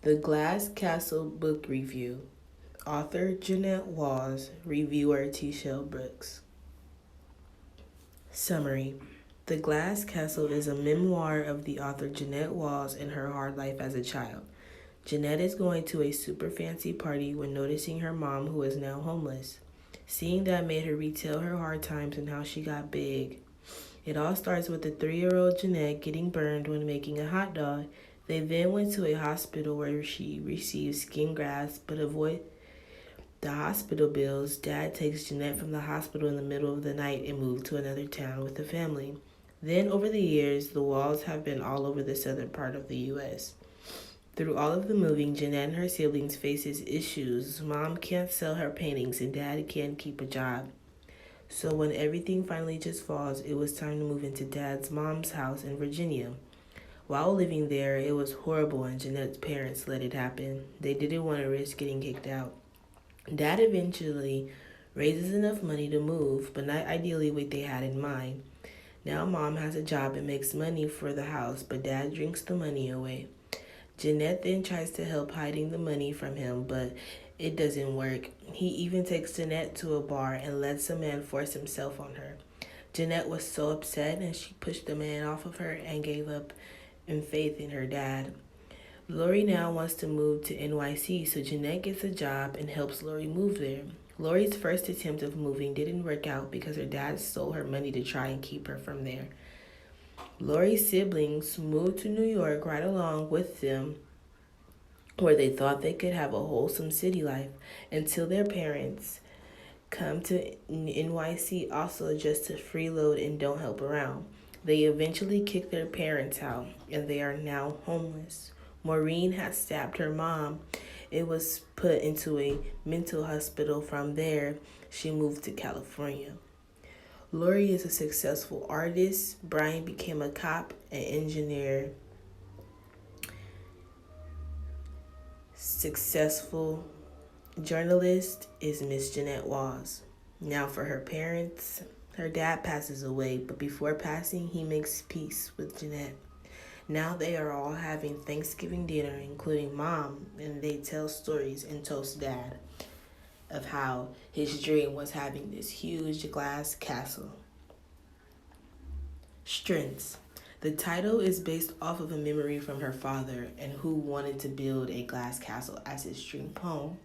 The Glass Castle Book Review. Author Jeanette Walls, reviewer T. Brooks. Summary. The Glass Castle is a memoir of the author Jeanette Walls and her hard life as a child. Jeanette is going to a super fancy party when noticing her mom, who is now homeless. Seeing that made her retell her hard times and how she got big. It all starts with the 3-year-old Jeanette getting burned when making a hot dog. They then went to a hospital where she received skin grafts, but avoid the hospital bills. Dad takes Jeanette from the hospital in the middle of the night and moved to another town with the family. Then, over the years, the Walls have been all over the southern part of the U.S. Through all of the moving, Jeanette and her siblings faces issues. Mom can't sell her paintings and Dad can't keep a job. So when everything finally just falls, it was time to move into Dad's mom's house in Virginia. While living there, it was horrible and Jeanette's parents let it happen. They didn't want to risk getting kicked out. Dad eventually raises enough money to move, but not ideally what they had in mind. Now Mom has a job and makes money for the house, but Dad drinks the money away. Jeanette then tries to help hiding the money from him, but it doesn't work. He even takes Jeanette to a bar and lets a man force himself on her. Jeanette was so upset and she pushed the man off of her and gave up in faith in her dad. Lori now wants to move to NYC, so Jeanette gets a job and helps Lori move there. Lori's first attempt of moving didn't work out because her dad stole her money to try and keep her from there. Lori's siblings moved to New York right along with them, where they thought they could have a wholesome city life until their parents come to NYC also just to freeload and don't help around. They eventually kick their parents out and they are now homeless. Maureen had stabbed her mom. It was put into a mental hospital. From there, she moved to California. Lori is a successful artist. Brian became a cop, an engineer. Successful journalist is Miss Jeanette Walls. Now for her parents, her dad passes away, but before passing, he makes peace with Jeanette. Now they are all having Thanksgiving dinner, including Mom, and they tell stories and toast Dad of how his dream was having this huge glass castle. Strengths. The title is based off of a memory from her father and who wanted to build a glass castle as his dream home.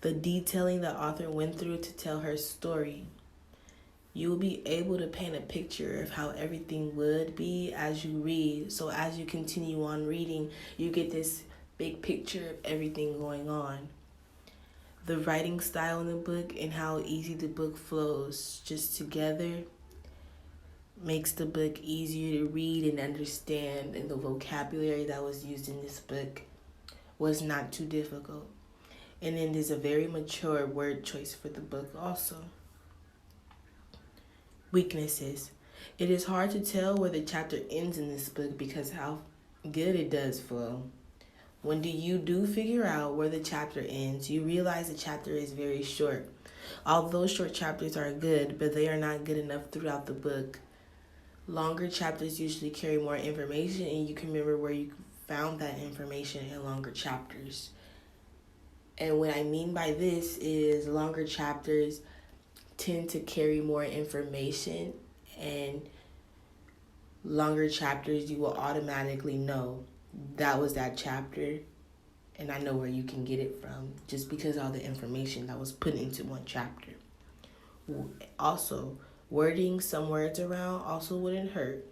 The detailing the author went through to tell her story. You will be able to paint a picture of how everything would be as you read. So as you continue on reading, you get this big picture of everything going on. The writing style in the book and how easy the book flows just together makes the book easier to read and understand, and the vocabulary that was used in this book was not too difficult. And then there's a very mature word choice for the book also. Weaknesses. It is hard to tell where the chapter ends in this book because how good it does flow. When you do figure out where the chapter ends, you realize the chapter is very short. Although short chapters are good, but they are not good enough throughout the book. Longer chapters usually carry more information and you can remember where you found that information in longer chapters. And what I mean by this is longer chapters tend to carry more information, and longer chapters you will automatically know that was that chapter and I know where you can get it from just because all the information that was put into one chapter. Also, wording some words around also wouldn't hurt.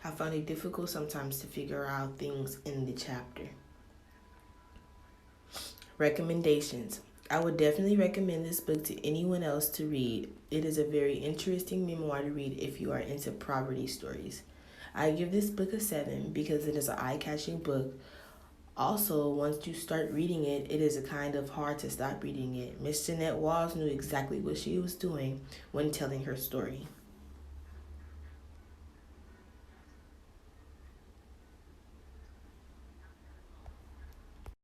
I find it difficult sometimes to figure out things in the chapter. Recommendations. I would definitely recommend this book to anyone else to read. It is a very interesting memoir to read if you are into poverty stories. I give this book a 7 because it is an eye-catching book. Also, once you start reading it, it is a kind of hard to stop reading it. Miss Jeanette Walls knew exactly what she was doing when telling her story.